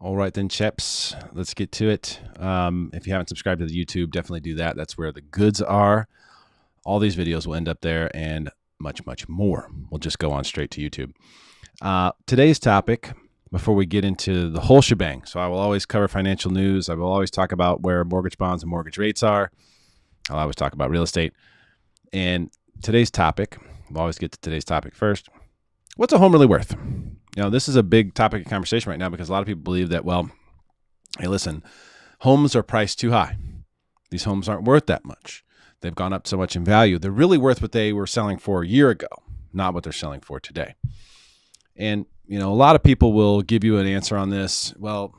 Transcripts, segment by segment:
All right then, chaps, let's get to it. If you haven't subscribed to the YouTube, definitely do that. That's where the goods are. All these videos will end up there and much, much more. We'll just go on straight to YouTube. Today's topic, before we get into the whole shebang, so I will always cover financial news. I will always talk about where mortgage bonds and mortgage rates are. I'll always talk about real estate. And today's topic, we'll always get to today's topic first. What's a home really worth? You know, this is a big topic of conversation right now because a lot of people believe that, well, hey, listen, homes are priced too high. These homes aren't worth that much. They've gone up so much in value. They're really worth what they were selling for a year ago, not what they're selling for today. And, you know, a lot of people will give you an answer on this. Well,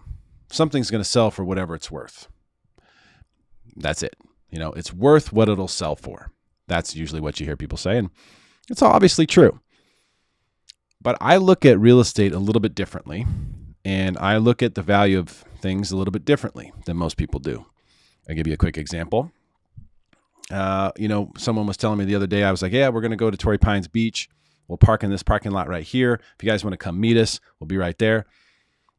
something's going to sell for whatever it's worth. That's it. You know, it's worth what it'll sell for. That's usually what you hear people say. And it's obviously true. But I look at real estate a little bit differently, and I look at the value of things a little bit differently than most people do. I'll give you a quick example. Someone was telling me the other day, I was like, yeah, we're going to go to Torrey Pines Beach. We'll park in this parking lot right here. If you guys want to come meet us, we'll be right there.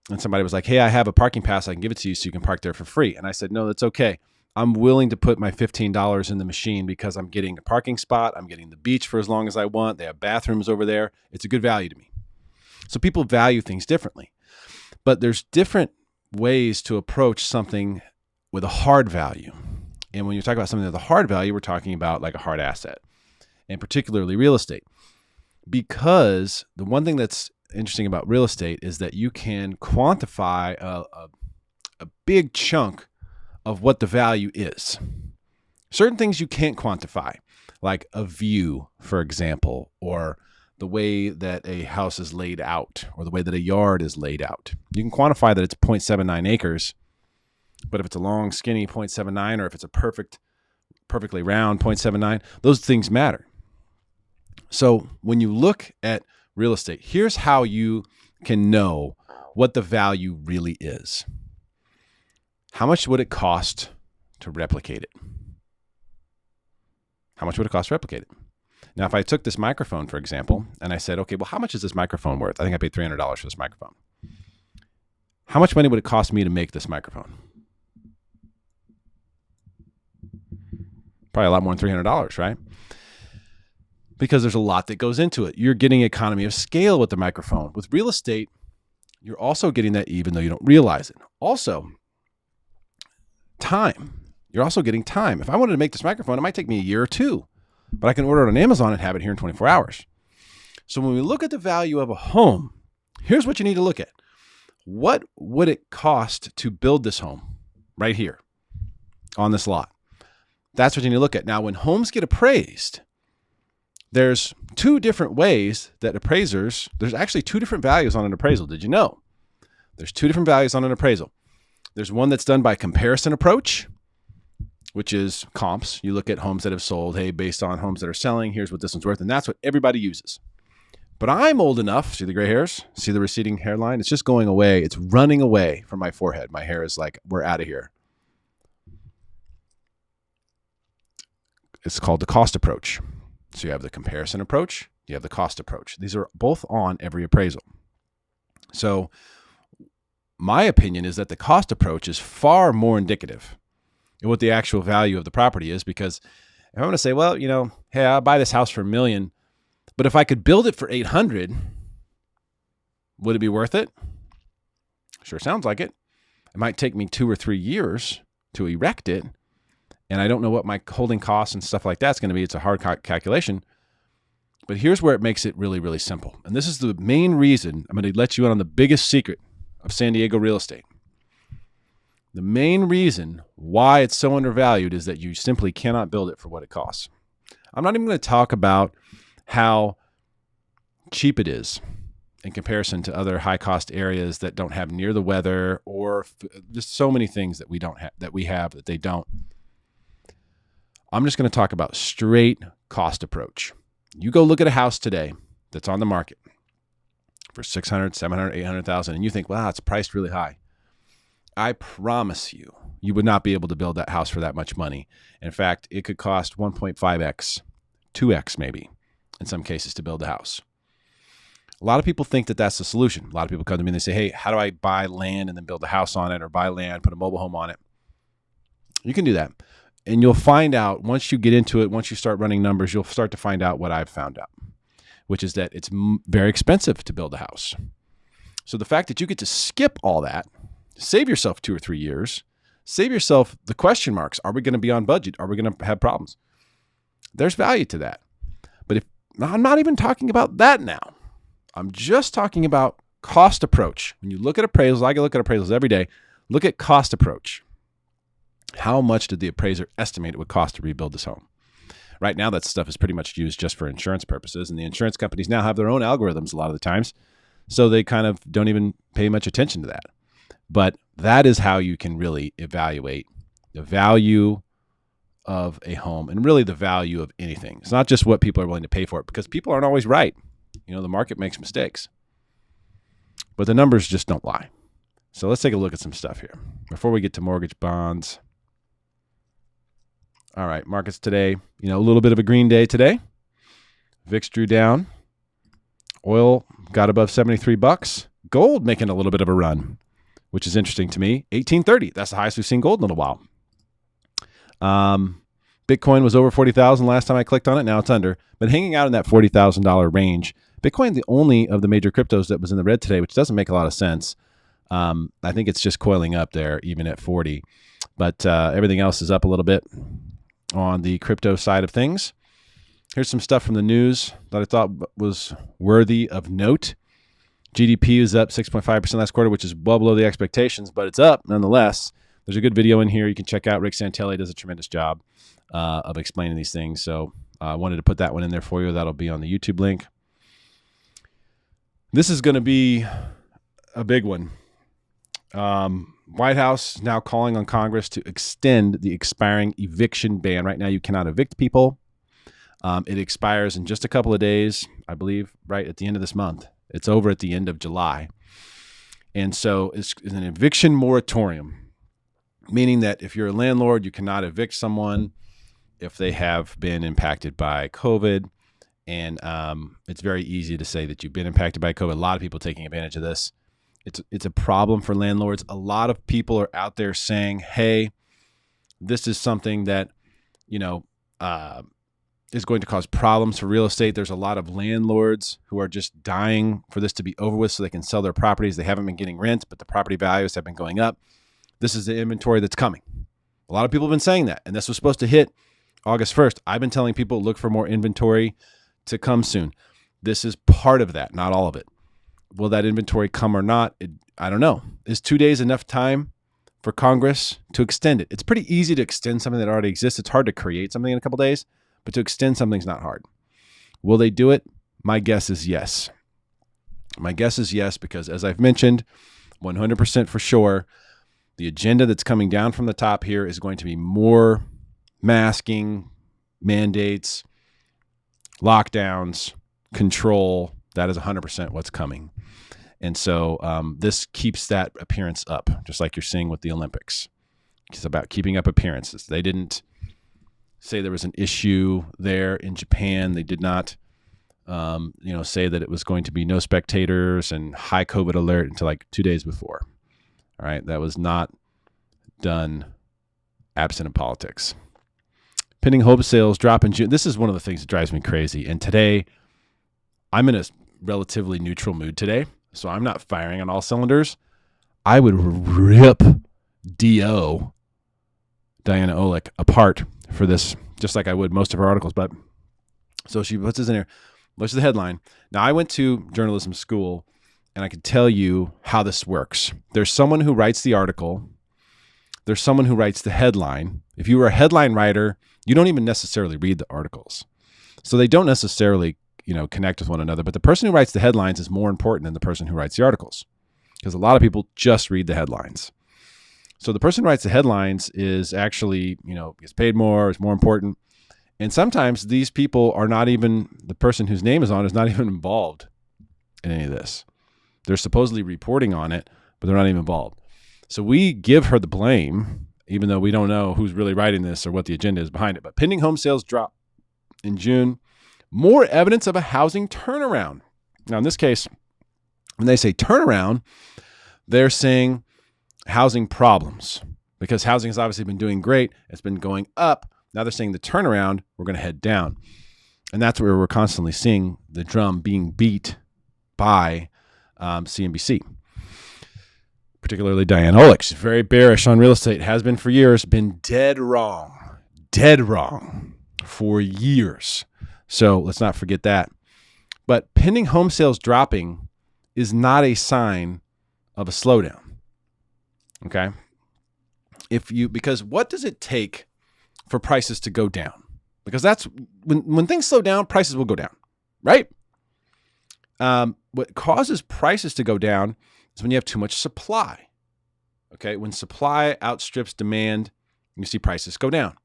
And somebody was like, hey, I have a parking pass. I can give it to you so you can park there for free. And I said, no, that's okay. I'm willing to put my $15 in the machine because I'm getting a parking spot. I'm getting the beach for as long as I want. They have bathrooms over there. It's a good value to me. So people value things differently. But there's different ways to approach something with a hard value. And when you talk about something with a hard value, we're talking about like a hard asset, and particularly real estate. Because the one thing that's interesting about real estate is that you can quantify a big chunk of what the value is. Certain things you can't quantify, like a view, for example, or the way that a house is laid out, or the way that a yard is laid out. You can quantify that it's 0.79 acres, but if it's a long, skinny 0.79, or if it's a perfectly round 0.79, those things matter. So when you look at real estate, here's how you can know what the value really is. How much would it cost to replicate it? How much would it cost to replicate it? Now, if I took this microphone, for example, and I said, okay, well, how much is this microphone worth? I think I paid $300 for this microphone. How much money would it cost me to make this microphone? Probably a lot more than $300, right? Because there's a lot that goes into it. You're getting economy of scale with the microphone. With real estate, you're also getting that even though you don't realize it. Also, time. You're also getting time. If I wanted to make this microphone, it might take me a year or two, but I can order it on Amazon and have it here in 24 hours. So when we look at the value of a home, here's what you need to look at. What would it cost to build this home right here on this lot? That's what you need to look at. Now, when homes get appraised, there's two different ways that there's actually two different values on an appraisal. Did you know? There's two different values on an appraisal. There's one that's done by comparison approach, which is comps. You look at homes that have sold. Hey, based on homes that are selling, here's what this one's worth. And that's what everybody uses. But I'm old enough. See the gray hairs? See the receding hairline? It's just going away. It's running away from my forehead. My hair is like, we're out of here. It's called the cost approach. So you have the comparison approach. You have the cost approach. These are both on every appraisal. So my opinion is that the cost approach is far more indicative of what the actual value of the property is, because if I'm going to say, well, hey, I'll buy this house for $1 million, but if I could build it for 800, would it be worth it? Sure sounds like it. It might take me 2 or 3 years to erect it, and I don't know what my holding costs and stuff like that's going to be. It's a hard calculation. But here's where it makes it really, really simple. And this is the main reason I'm going to let you in on the biggest secret of San Diego real estate. The main reason why it's so undervalued is that you simply cannot build it for what it costs. I'm not even going to talk about how cheap it is in comparison to other high cost areas that don't have near the weather, or just so many things that we have that they don't. I'm just going to talk about straight cost approach. You go look at a house today that's on the market for $600,000, $700,000, $800,000, and you think, wow, it's priced really high. I promise you would not be able to build that house for that much money. In fact, it could cost 1.5x, 2x maybe, in some cases to build a house. A lot of people think that that's the solution. A lot of people come to me and they say, hey, how do I buy land and then build a house on it, or buy land, put a mobile home on it? You can do that. And you'll find out once you get into it, once you start running numbers, you'll start to find out what I've found out, which is that it's very expensive to build a house. So the fact that you get to skip all that, save yourself 2 or 3 years, save yourself the question marks. Are we going to be on budget? Are we going to have problems? There's value to that. But I'm not even talking about that now. I'm just talking about cost approach. When you look at appraisals, I can look at appraisals every day. Look at cost approach. How much did the appraiser estimate it would cost to rebuild this home? Right now, that stuff is pretty much used just for insurance purposes, and the insurance companies now have their own algorithms a lot of the times, so they kind of don't even pay much attention to that. But that is how you can really evaluate the value of a home and really the value of anything. It's not just what people are willing to pay for it, because people aren't always right. The market makes mistakes, but the numbers just don't lie. So let's take a look at some stuff here before we get to mortgage bonds. All right, markets today, a little bit of a green day today. VIX drew down. Oil got above $73. Gold making a little bit of a run, which is interesting to me. 1830, that's the highest we've seen gold in a little while. Bitcoin was over 40,000 last time I clicked on it. Now it's under, but hanging out in that $40,000 range. Bitcoin, the only of the major cryptos that was in the red today, which doesn't make a lot of sense. I think it's just coiling up there, even at 40. But everything else is up a little bit on the crypto side of things. Here's some stuff from the news that I thought was worthy of note. GDP is up 6.5% last quarter, which is well below the expectations, but it's up nonetheless. There's a good video in here you can check out. Rick Santelli does a tremendous job of explaining these things. So I wanted to put that one in there for you. That'll be on the YouTube link. This is going to be a big one. White House now calling on Congress to extend the expiring eviction ban. Right now, you cannot evict people. It expires in just a couple of days, I believe, right at the end of this month. It's over at the end of July. And so it's an eviction moratorium, meaning that if you're a landlord, you cannot evict someone if they have been impacted by COVID. And it's very easy to say that you've been impacted by COVID. A lot of people taking advantage of this. It's a problem for landlords. A lot of people are out there saying, hey, this is something that, is going to cause problems for real estate. There's a lot of landlords who are just dying for this to be over with so they can sell their properties. They haven't been getting rent, but the property values have been going up. This is the inventory that's coming. A lot of people have been saying that, and this was supposed to hit August 1st. I've been telling people look for more inventory to come soon. This is part of that, not all of it. Will that inventory come or not? I don't know. Is 2 days enough time for Congress to extend it? It's pretty easy to extend something that already exists. It's hard to create something in a couple days, but to extend something's not hard. Will they do it? My guess is yes. My guess is yes, because as I've mentioned, 100% for sure, the agenda that's coming down from the top here is going to be more masking, mandates, lockdowns, control. That is 100% what's coming. And so this keeps that appearance up, just like you're seeing with the Olympics. It's about keeping up appearances. They didn't say there was an issue there in Japan. They did not, say that it was going to be no spectators and high COVID alert until like 2 days before. All right, that was not done absent of politics. Pending home sales drop in June. This is one of the things that drives me crazy. And today, I'm in a relatively neutral mood today, so I'm not firing on all cylinders. I would rip Diana Olick apart for this, just like I would most of her articles. But so she puts this in here. What's the headline? Now, I went to journalism school, and I can tell you how this works. There's someone who writes the article. There's someone who writes the headline. If you were a headline writer, you don't even necessarily read the articles. So they don't necessarily connect with one another. But the person who writes the headlines is more important than the person who writes the articles, because a lot of people just read the headlines. So the person who writes the headlines is actually, gets paid more, is more important. And sometimes these people are not even, the person whose name is on is not even involved in any of this. They're supposedly reporting on it, but they're not even involved. So we give her the blame, even though we don't know who's really writing this or what the agenda is behind it. But pending home sales drop in June. More evidence of a housing turnaround. Now, in this case, when they say turnaround, they're saying housing problems, because housing has obviously been doing great. It's been going up. Now they're saying the turnaround, we're going to head down. And that's where we're constantly seeing the drum being beat by CNBC, particularly Diane Olick. She's very bearish on real estate, has been for years, been dead wrong for years. So let's not forget that. But pending home sales dropping is not a sign of a slowdown. Okay? Because what does it take for prices to go down? Because that's when things slow down, prices will go down, right? What causes prices to go down is when you have too much supply. Okay? When supply outstrips demand, you see prices go down.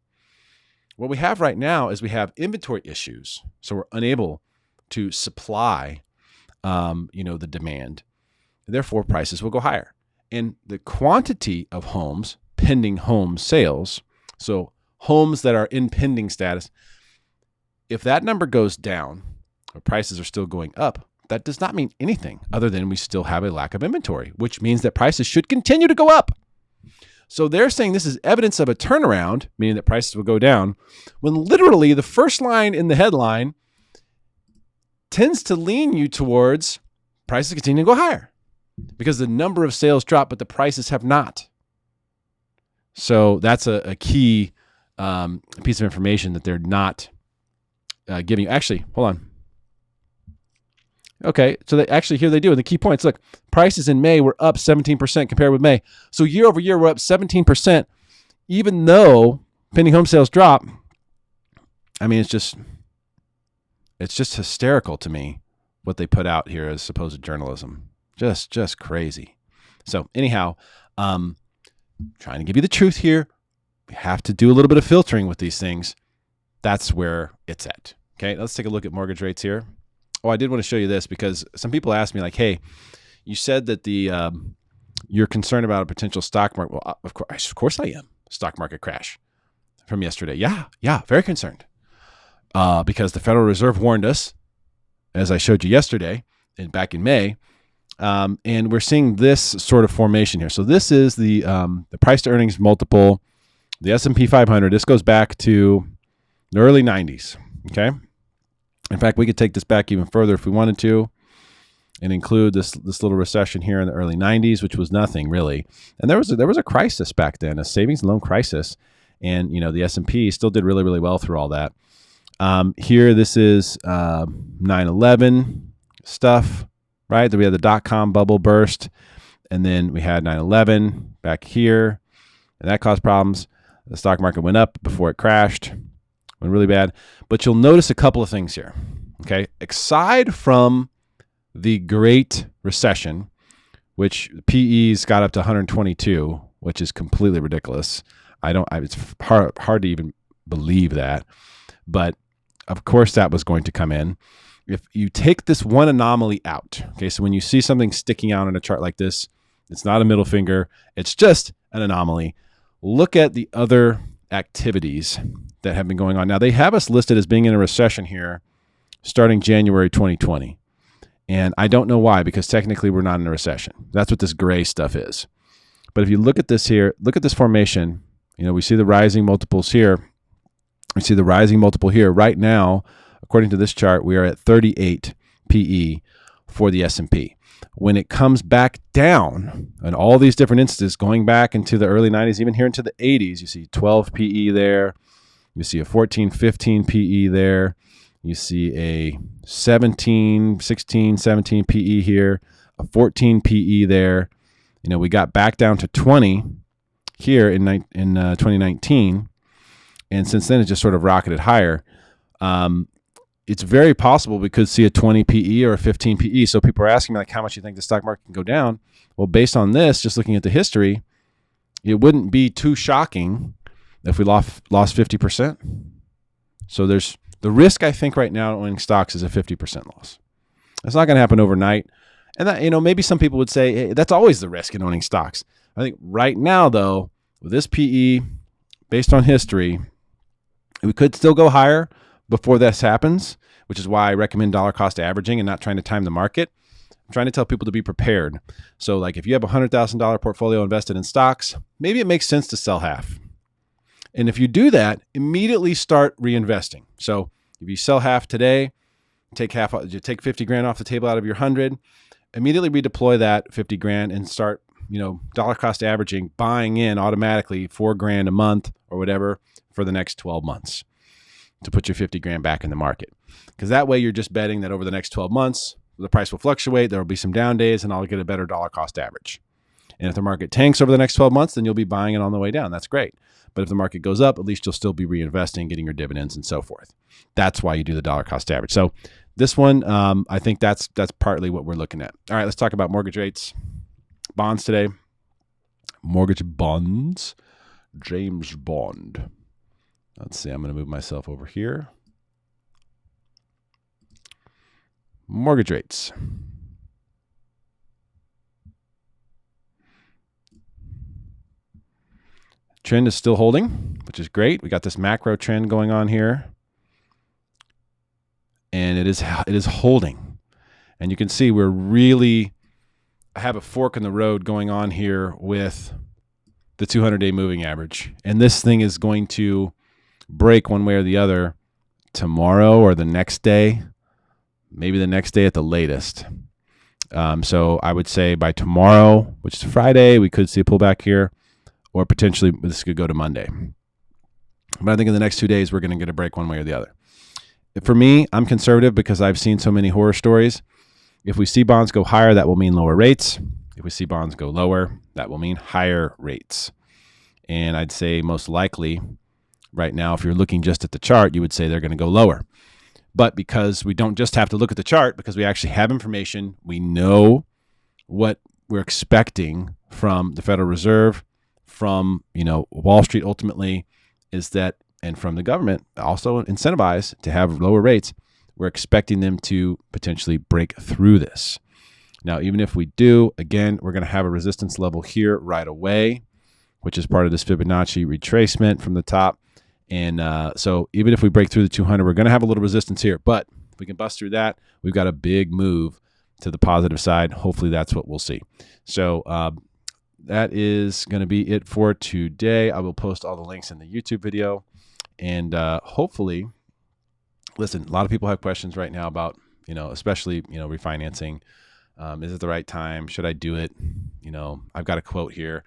What we have right now is we have inventory issues. So we're unable to supply, the demand. Therefore, prices will go higher. And the quantity of homes, pending home sales, so homes that are in pending status, if that number goes down, or prices are still going up, that does not mean anything other than we still have a lack of inventory, which means that prices should continue to go up. So they're saying this is evidence of a turnaround, meaning that prices will go down, when literally the first line in the headline tends to lean you towards prices continue to go higher because the number of sales drop, but the prices have not. So that's a key piece of information that they're not giving you. Actually, hold on. Okay, so here they do. And the key points, look, prices in May were up 17% compared with May. So year over year, we're up 17%, even though pending home sales drop. I mean, it's just hysterical to me what they put out here as supposed journalism. Just crazy. So anyhow, trying to give you the truth here. We have to do a little bit of filtering with these things. That's where it's at. Okay, let's take a look at mortgage rates here. Oh, I did want to show you this because some people asked me like, hey, you said that you're concerned about a potential stock market. Well, of course I am. Stock market crash from yesterday. Yeah, very concerned. Because the Federal Reserve warned us, as I showed you yesterday and back in May, and we're seeing this sort of formation here. So this is the price to earnings multiple, the S&P 500. This goes back to the early 90s, okay? In fact, we could take this back even further if we wanted to and include this little recession here in the early 90s, which was nothing really. And there was a crisis back then, a savings and loan crisis. And, the S&P still did really, really well through all that. Here, this is 9/11 stuff, right? Then we had the dot-com bubble burst. And then we had 9/11 back here. And that caused problems. The stock market went up before it crashed. Went really bad. But you'll notice a couple of things here, okay? Aside from the Great Recession, which PEs got up to 122, which is completely ridiculous. It's hard to even believe that. But of course that was going to come in. If you take this one anomaly out, okay, so when you see something sticking out on a chart like this, it's not a middle finger, it's just an anomaly. Look at the other activities that have been going on. Now, they have us listed as being in a recession here starting January 2020. And I don't know why, because technically we're not in a recession. That's what this gray stuff is. But if you look at this here, look at this formation. We see the rising multiples here. We see the rising multiple here. Right now, according to this chart, we are at 38 PE for the S&P. When it comes back down, and all these different instances going back into the early 90s, even here into the 80s, you see 12 PE there. You see a 14, 15 PE there. You see a 17, 16, 17 PE here, a 14 PE there. We got back down to 20 here in 2019. And since then, it just sort of rocketed higher. It's very possible we could see a 20 PE or a 15 PE. So people are asking me, like, how much you think the stock market can go down? Well, based on this, just looking at the history, it wouldn't be too shocking if we lost 50%. So there's the risk, I think, right now owning stocks is a 50% loss. It's not going to happen overnight. And that, maybe some people would say, hey, that's always the risk in owning stocks. I think right now, though, with this PE, based on history, we could still go higher before this happens, which is why I recommend dollar cost averaging and not trying to time the market. I'm trying to tell people to be prepared. So like if you have a $100,000 portfolio invested in stocks, maybe it makes sense to sell half. And if you do that, immediately start reinvesting. So if you sell half today, take 50 grand off the table out of your 100, immediately redeploy that 50 grand and start, dollar cost averaging, buying in automatically 4 grand a month or whatever for the next 12 months to put your 50 grand back in the market. Because that way you're just betting that over the next 12 months, the price will fluctuate. There will be some down days and I'll get a better dollar cost average. And if the market tanks over the next 12 months, then you'll be buying it on the way down. That's great. But if the market goes up, at least you'll still be reinvesting, getting your dividends and so forth. That's why you do the dollar cost average. So this one, I think that's partly what we're looking at. All right, let's talk about mortgage rates, bonds today. Mortgage bonds, James Bond. Let's see, I'm going to move myself over here. Mortgage rates. Trend is still holding, which is great. We got this macro trend going on here. And it is holding. And you can see we're really have a fork in the road going on here with the 200-day moving average. And this thing is going to break one way or the other tomorrow or the next day, maybe the next day at the latest. So I would say by tomorrow, which is Friday, we could see a pullback here, or potentially this could go to Monday. But I think in the next 2 days, we're going to get a break one way or the other. For me, I'm conservative because I've seen so many horror stories. If we see bonds go higher, that will mean lower rates. If we see bonds go lower, that will mean higher rates. And I'd say most likely right now, if you're looking just at the chart, you would say they're going to go lower. But because we don't just have to look at the chart, because we actually have information, we know what we're expecting from the Federal Reserve, from Wall Street ultimately, is that, and from the government, also incentivized to have lower rates. We're expecting them to potentially break through this. Now, even if we do, again, we're going to have a resistance level here right away, which is part of this Fibonacci retracement from the top. And so even if we break through the 200, we're going to have a little resistance here. But if we can bust through that, we've got a big move to the positive side. Hopefully that's what we'll see. So that is going to be it for today. I will post all the links in the YouTube video. And hopefully, listen, a lot of people have questions right now about, especially, refinancing. Is it the right time? Should I do it? I've got a quote here.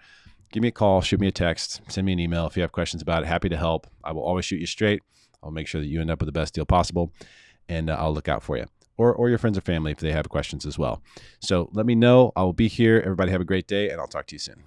Give me a call, shoot me a text, send me an email if you have questions about it. Happy to help. I will always shoot you straight. I'll make sure that you end up with the best deal possible, and I'll look out for you. Or your friends or family if they have questions as well. So let me know. I will be here. Everybody have a great day, and I'll talk to you soon.